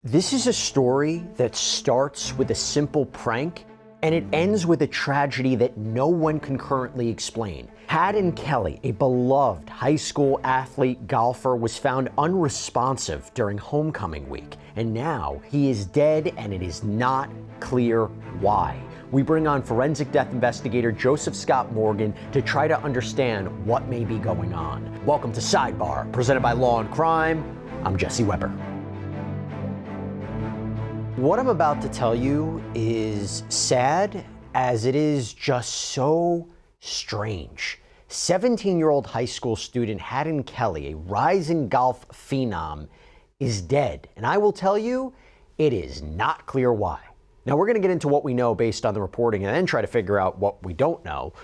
This is a story that starts with a simple prank and it ends with a tragedy that no one can currently explain. Hadden Kelly, a beloved high school athlete golfer, was found unresponsive during homecoming week, and now he is dead and it is not clear why. We bring on forensic death investigator Joseph Scott Morgan to try to understand what may be going on. Welcome to Sidebar, presented by Law&Crime. I'm Jesse Weber. What I'm about to tell you is sad as it is just so strange. 17-year-old high school student Hadden Kelly, a rising golf phenom, is dead. And I will tell you, it is not clear why. Now, we're going to get into what we know based on the reporting and then try to figure out what we don't know.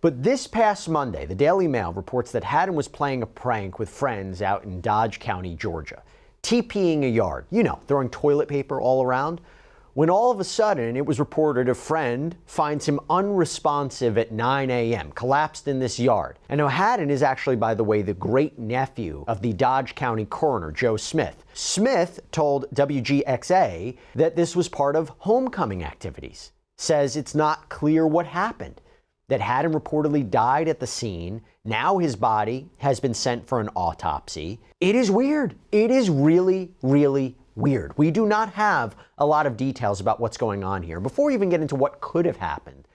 But this past Monday, the Daily Mail reports that Hadden was playing a prank with friends out in Dodge County, Georgia. TPing a yard, throwing toilet paper all around, when all of a sudden it was reported a friend finds him unresponsive at 9 a.m., collapsed in this yard. And now Hadden is actually, by the way, the great nephew of the Dodge County coroner, Joe Smith. Smith told WGXA that this was part of homecoming activities, says it's not clear what happened, that Hadden reportedly died at the scene. Now his body has been sent for an autopsy. It is weird. It is really, really weird. We do not have a lot of details about what's going on here. Before we even get into what could have happened,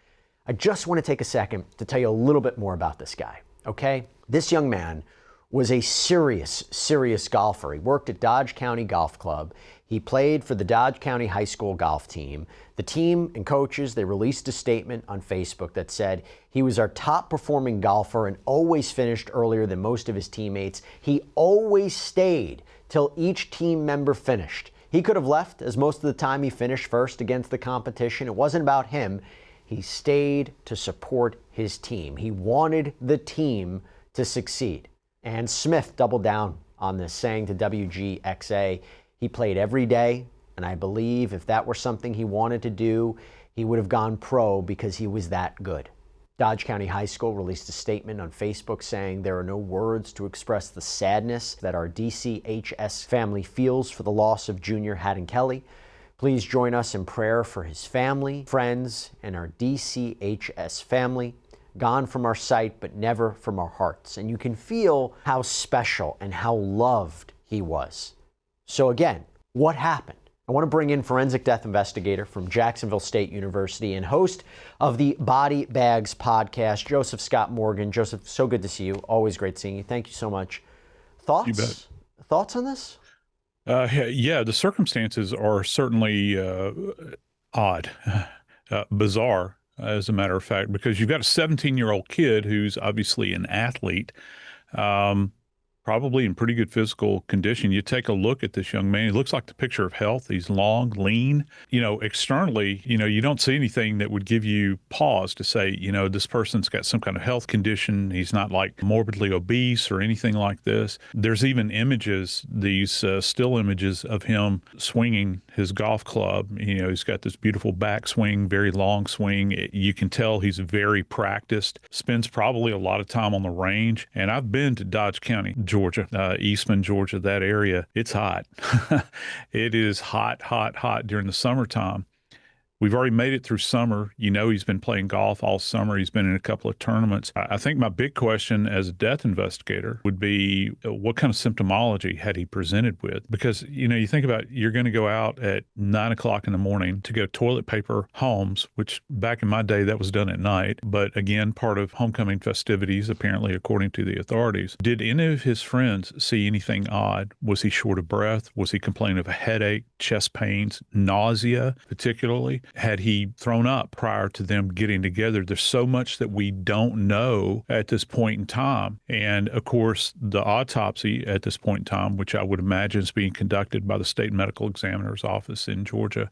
I just want to take a second to tell you a little bit more about this guy, okay? This young man was a serious golfer. He worked at Dodge County Golf Club. He played for the Dodge County High School golf team. The team and coaches, they released a statement on Facebook that said he was our top performing golfer and always finished earlier than most of his teammates. He always stayed till each team member finished. He could have left, as most of the time he finished first against the competition. It wasn't about him. He stayed to support his team. He wanted the team to succeed. And Smith doubled down on this, saying to WGXA, he played every day, and I believe if that were something he wanted to do, he would have gone pro because he was that good. Dodge County High School released a statement on Facebook saying there are no words to express the sadness that our DCHS family feels for the loss of junior Hadden Kelly. Please join us in prayer for his family, friends, and our DCHS family. Gone from our sight, but never from our hearts. And you can feel how special and how loved he was. So again, what happened? I want to bring in forensic death investigator from Jacksonville State University and host of the Body Bags podcast, Joseph Scott Morgan. Joseph, so good to see you. Always great seeing you. Thank you so much. Thoughts? You bet. Thoughts on this? Yeah, the circumstances are certainly odd, bizarre, as a matter of fact, because you've got a 17-year-old kid who's obviously an athlete, probably in pretty good physical condition. You take a look at this young man, he looks like the picture of health. He's long, lean. Externally, you don't see anything that would give you pause to say, this person's got some kind of health condition. He's not like morbidly obese or anything like this. There's even images, these still images of him swinging his golf club. He's got this beautiful backswing, very long swing. You can tell he's very practiced, spends probably a lot of time on the range. And I've been to Dodge County, Georgia, Eastman, Georgia, that area. It's hot. It is hot during the summertime. We've already made it through summer. He's been playing golf all summer. He's been in a couple of tournaments. I think my big question as a death investigator would be what kind of symptomology had he presented with? Because, you think about you're going to go out at 9 o'clock in the morning to go toilet paper homes, which back in my day, that was done at night. But again, part of homecoming festivities, apparently, according to the authorities. Did any of his friends see anything odd? Was he short of breath? Was he complaining of a headache, chest pains, nausea, particularly? Had he thrown up prior to them getting together? There's so much that we don't know at this point in time. And of course, the autopsy at this point in time, which I would imagine is being conducted by the state medical examiner's office in Georgia,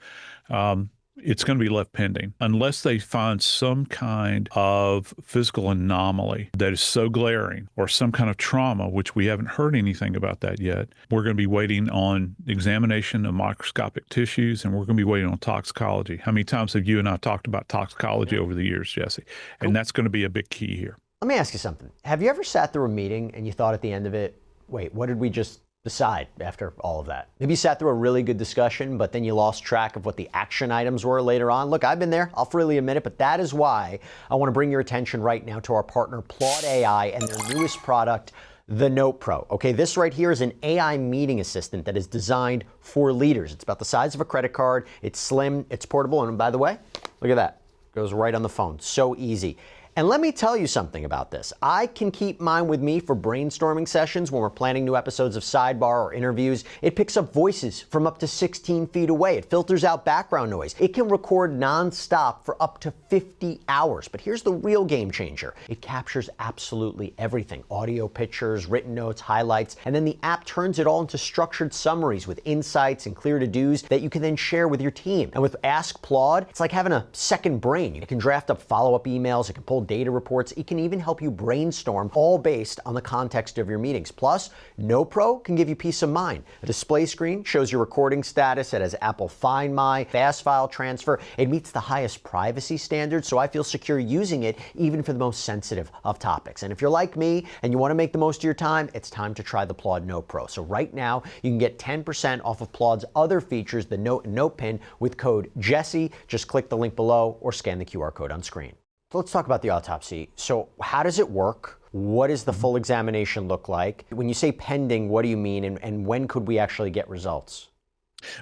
it's going to be left pending unless they find some kind of physical anomaly that is so glaring or some kind of trauma, which we haven't heard anything about that yet. We're going to be waiting on examination of microscopic tissues, and we're going to be waiting on toxicology. How many times have you and I talked about toxicology over the years, Jesse? And that's going to be a big key here. Let me ask you something. Have you ever sat through a meeting and you thought at the end of it, wait, what did we just decide after all of that? Maybe you sat through a really good discussion, but then you lost track of what the action items were later on. Look, I've been there. I'll freely admit it, but that is why I want to bring your attention right now to our partner, Plaude AI, and their newest product, the Note Pro. Okay, this right here is an AI meeting assistant that is designed for leaders. It's about the size of a credit card. It's slim, it's portable, and by the way, look at that. Goes right on the phone. So easy. And let me tell you something about this. I can keep mine with me for brainstorming sessions when we're planning new episodes of Sidebar or interviews. It picks up voices from up to 16 feet away. It filters out background noise. It can record nonstop for up to 50 hours. But here's the real game changer. It captures absolutely everything. Audio, pictures, written notes, highlights, and then the app turns it all into structured summaries with insights and clear to-dos that you can then share with your team. And with Ask Plaude, it's like having a second brain. It can draft up follow-up emails. It can pull data reports. It can even help you brainstorm, all based on the context of your meetings. Plus, Note Pro can give you peace of mind. A display screen shows your recording status. It has Apple Find My, fast file transfer. It meets the highest privacy standards, so I feel secure using it even for the most sensitive of topics. And if you're like me and you want to make the most of your time, it's time to try the Plaude Note Pro. So right now, you can get 10% off of Plaude's other features, the Note and Note Pin, with code Jesse. Just click the link below or scan the QR code on screen. So let's talk about the autopsy. So how does it work? What does the full examination look like? When you say pending, what do you mean? And when could we actually get results?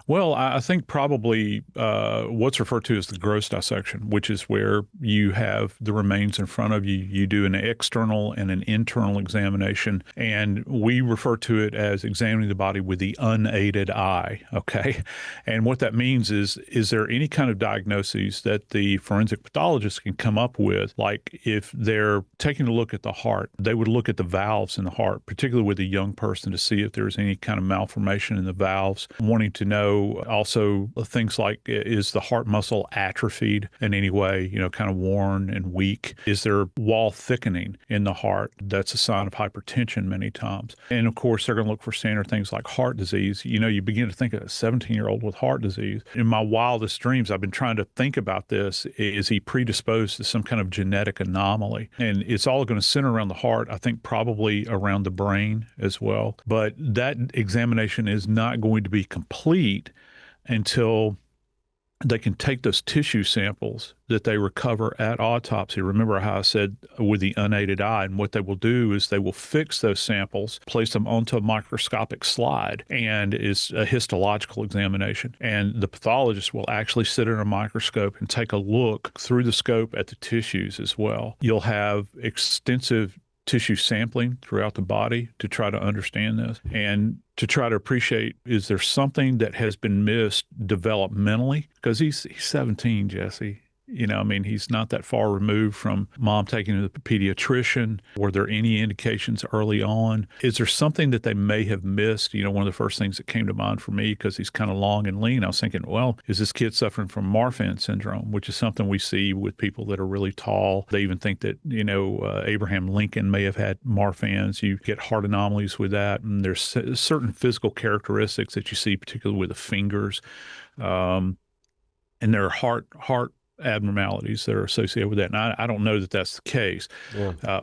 Well, I think probably what's referred to as the gross dissection, which is where you have the remains in front of you. You do an external and an internal examination, and we refer to it as examining the body with the unaided eye, okay? And what that means is there any kind of diagnoses that the forensic pathologist can come up with? Like if they're taking a look at the heart, they would look at the valves in the heart, particularly with a young person, to see if there's any kind of malformation in the valves, wanting to know also things like, is the heart muscle atrophied in any way, kind of worn and weak? Is there wall thickening in the heart? That's a sign of hypertension many times. And of course, they're going to look for standard things like heart disease. You begin to think of a 17-year-old with heart disease. In my wildest dreams, I've been trying to think about this. Is he predisposed to some kind of genetic anomaly? And it's all going to center around the heart, I think probably around the brain as well. But that examination is not going to be complete until they can take those tissue samples that they recover at autopsy. Remember how I said with the unaided eye, and what they will do is they will fix those samples, place them onto a microscopic slide, and it's a histological examination. And the pathologist will actually sit in a microscope and take a look through the scope at the tissues as well. You'll have extensive tissue sampling throughout the body to try to understand this and to try to appreciate, is there something that has been missed developmentally? Because he's 17, Jesse. He's not that far removed from mom taking him to the pediatrician. Were there any indications early on? Is there something that they may have missed? One of the first things that came to mind for me, because he's kind of long and lean, I was thinking, well, is this kid suffering from Marfan syndrome, which is something we see with people that are really tall. They even think that, Abraham Lincoln may have had Marfan's. You get heart anomalies with that. And there's certain physical characteristics that you see, particularly with the fingers. And there are heart abnormalities that are associated with that. And I don't know that that's the case,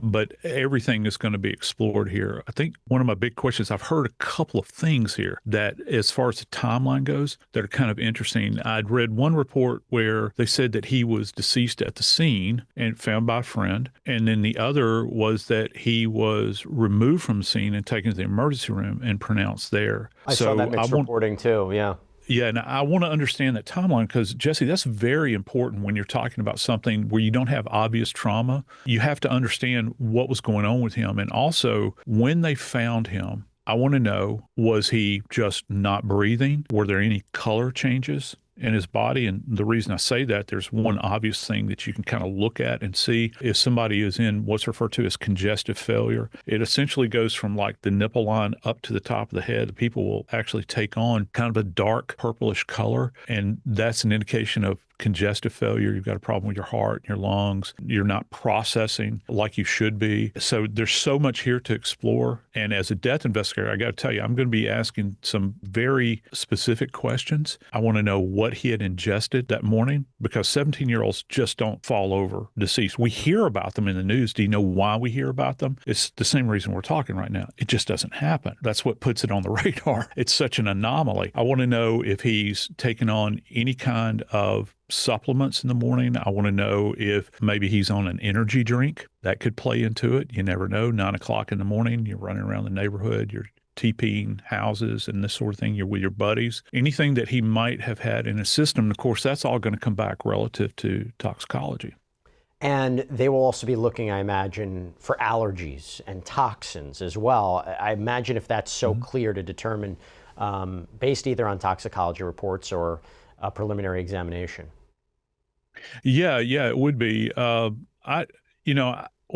but everything is going to be explored here. I think one of my big questions, I've heard a couple of things here that as far as the timeline goes, that are kind of interesting. I'd read one report where they said that he was deceased at the scene and found by a friend. And then the other was that he was removed from the scene and taken to the emergency room and pronounced there. I saw that mixed reporting too, yeah. Yeah, and I want to understand that timeline because, Jesse, that's very important when you're talking about something where you don't have obvious trauma. You have to understand what was going on with him. And also, when they found him, I want to know, was he just not breathing? Were there any color changes in his body? And the reason I say that, there's one obvious thing that you can kind of look at and see if somebody is in what's referred to as congestive failure. It essentially goes from like the nipple line up to the top of the head. The people will actually take on kind of a dark purplish color, and that's an indication of congestive failure. You've got a problem with your heart, your lungs. You're not processing like you should be. So there's so much here to explore. And as a death investigator, I got to tell you, I'm going to be asking some very specific questions. I want to know what what he had ingested that morning, because 17-year-olds just don't fall over deceased. We hear about them in the news. Do you know why we hear about them? It's the same reason we're talking right now. It just doesn't happen. That's what puts it on the radar. It's such an anomaly. I want to know if he's taken on any kind of supplements in the morning. I want to know if maybe he's on an energy drink. That could play into it. You never know. 9 o'clock in the morning, you're running around the neighborhood, you're TPing houses and this sort of thing. You're with your buddies. Anything that he might have had in his system, of course, that's all going to come back relative to toxicology. And they will also be looking, I imagine, for allergies and toxins as well. I imagine if that's so clear to determine, based either on toxicology reports or a preliminary examination. Yeah, it would be. Well,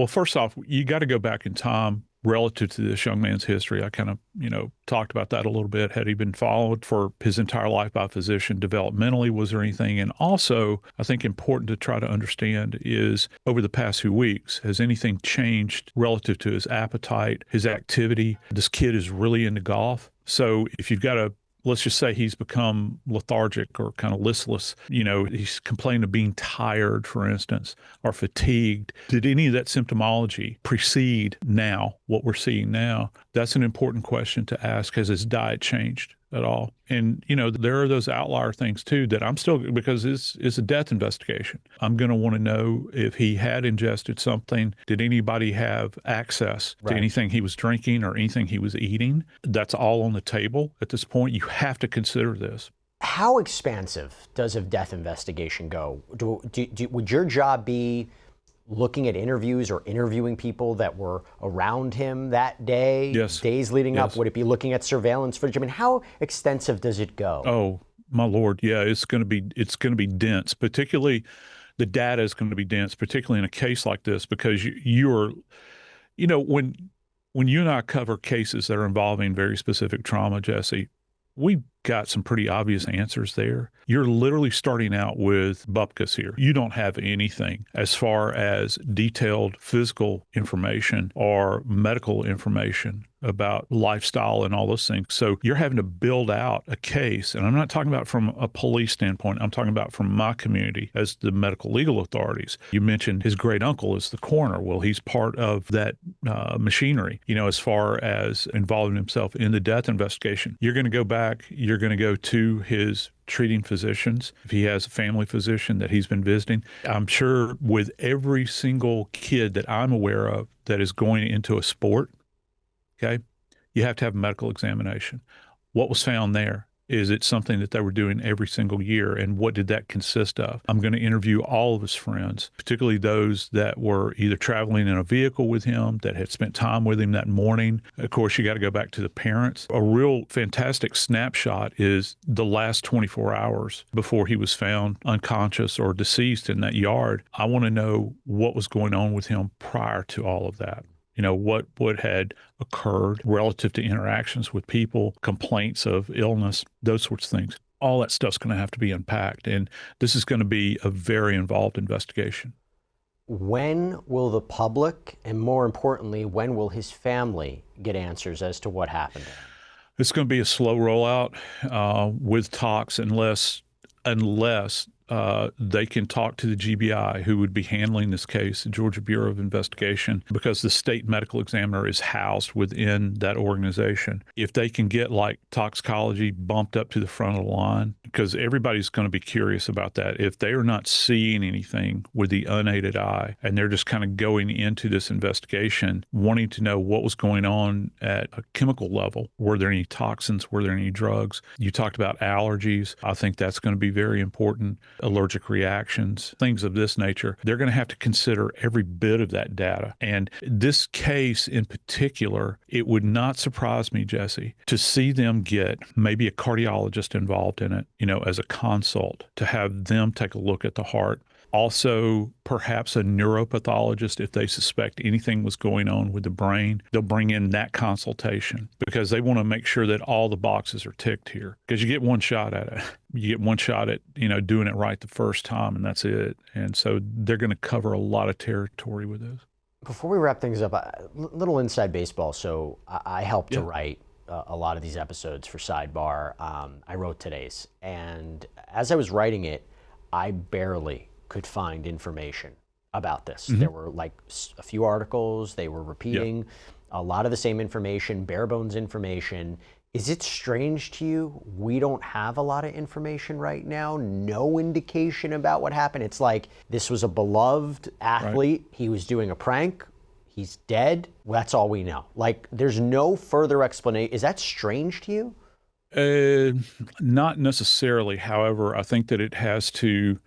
first off, you got to go back in time relative to this young man's history. I kind of, talked about that a little bit. Had he been followed for his entire life by a physician developmentally? Was there anything? And also, I think important to try to understand is over the past few weeks, has anything changed relative to his appetite, his activity? This kid is really into golf. So if you've got let's just say he's become lethargic or kind of listless. He's complained of being tired, for instance, or fatigued. Did any of that symptomology precede now, what we're seeing now? That's an important question to ask. Has his diet changed at all? And, there are those outlier things too that I'm still, because it's a death investigation. I'm going to want to know if he had ingested something. Did anybody have access to anything he was drinking or anything he was eating? That's all on the table at this point. You have to consider this. How expansive does a death investigation go? Would your job be looking at interviews or interviewing people that were around him that day, days leading up? Would it be looking at surveillance footage? I mean, how extensive does it go? Oh, my Lord. Yeah, it's going to be dense. Particularly the data is going to be dense, particularly in a case like this, because you're, when you and I cover cases that are involving very specific trauma, Jesse, we've got some pretty obvious answers there. You're literally starting out with bupkis here. You don't have anything as far as detailed physical information or medical information about lifestyle and all those things. So you're having to build out a case. And I'm not talking about from a police standpoint. I'm talking about from my community as the medical legal authorities. You mentioned his great uncle is the coroner. Well, he's part of that machinery, as far as involving himself in the death investigation. You're going to go back, you're going to go to his treating physicians, if he has a family physician that he's been visiting. I'm sure with every single kid that I'm aware of that is going into a sport, okay, you have to have a medical examination. What was found there? Is it something that they were doing every single year? And what did that consist of? I'm going to interview all of his friends, particularly those that were either traveling in a vehicle with him, that had spent time with him that morning. Of course, you got to go back to the parents. A real fantastic snapshot is the last 24 hours before he was found unconscious or deceased in that yard. I want to know what was going on with him prior to all of that. What had occurred relative to interactions with people, complaints of illness, those sorts of things. All that stuff's going to have to be unpacked. And this is going to be a very involved investigation. When will the public, and more importantly, when will his family get answers as to what happened? It's going to be a slow rollout with talks unless they can talk to the GBI, who would be handling this case, the Georgia Bureau of Investigation, because the state medical examiner is housed within that organization. If they can get toxicology bumped up to the front of the line, because everybody's going to be curious about that. If they are not seeing anything with the unaided eye and they're just kind of going into this investigation, wanting to know what was going on at a chemical level, were there any toxins, were there any drugs? You talked about allergies. I think that's going to be very important. Allergic reactions, things of this nature. They're going to have to consider every bit of that data. And this case in particular, it would not surprise me, Jesse, to see them get maybe a cardiologist involved in it, as a consult, to have them take a look at the heart. Also, perhaps a neuropathologist, if they suspect anything was going on with the brain, they'll bring in that consultation because they want to make sure that all the boxes are ticked here. Because you get one shot at it. You get one shot at, doing it right the first time, and that's it. And so they're going to cover a lot of territory with this. Before we wrap things up, a little inside baseball. So I helped to write a lot of these episodes for Sidebar. I wrote today's, and as I was writing it, I barely could find information about this. There were like a few articles, they were repeating a lot of the same information, bare bones information. Is it strange to you we don't have a lot of information right now? No indication about what happened? It's like this was a beloved athlete. He was doing a prank. He's dead. Well, that's all we know. Like, there's no further explanation. Is that strange to you? Not necessarily. However, I think that it has to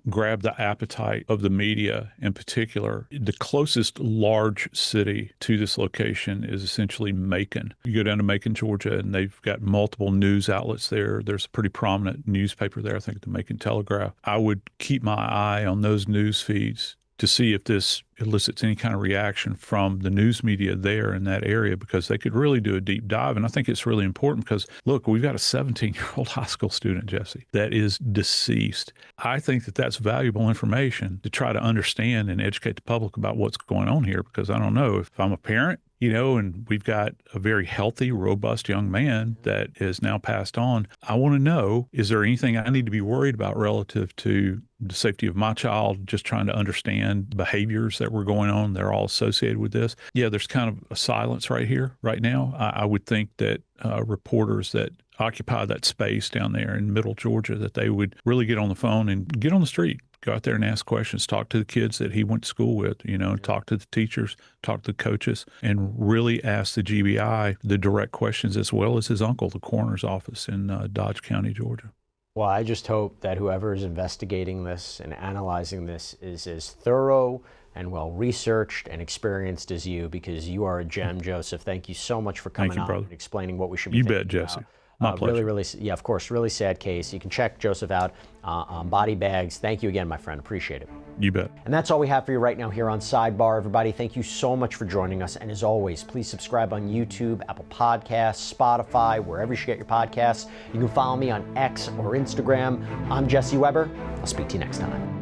grab the appetite of the media in particular. The closest large city to this location is essentially Macon. You go down to Macon, Georgia, and they've got multiple news outlets there. There's a pretty prominent newspaper there, I think the Macon Telegraph. I would keep my eye on those news feeds to see if this elicits any kind of reaction from the news media there in that area, because they could really do a deep dive. And I think it's really important because, look, we've got a 17-year-old high school student, Jesse, that is deceased. I think that that's valuable information to try to understand and educate the public about what's going on here, because I don't know if I'm a parent, and we've got a very healthy, robust young man that is now passed on. I want to know, is there anything I need to be worried about relative to the safety of my child, just trying to understand behaviors that were going on. They're all associated with this. Yeah, there's kind of a silence right here, right now. I would think that reporters that occupy that space down there in middle Georgia, that they would really get on the phone and get on the street, go out there and ask questions, talk to the kids that he went to school with, talk to the teachers, talk to the coaches, and really ask the GBI the direct questions, as well as his uncle, the coroner's office in Dodge County, Georgia. Well, I just hope that whoever is investigating this and analyzing this is as thorough and well-researched and experienced as you, because you are a gem, Joseph. Thank you so much for coming on and explaining what we should be thinking about. You bet, Jesse. My pleasure. Really, yeah, of course, really sad case. You can check Joseph out on Body Bags. Thank you again, my friend. Appreciate it. You bet. And that's all we have for you right now here on Sidebar, everybody. Thank you so much for joining us. And as always, please subscribe on YouTube, Apple Podcasts, Spotify, wherever you get your podcasts. You can follow me on X or Instagram. I'm Jesse Weber. I'll speak to you next time.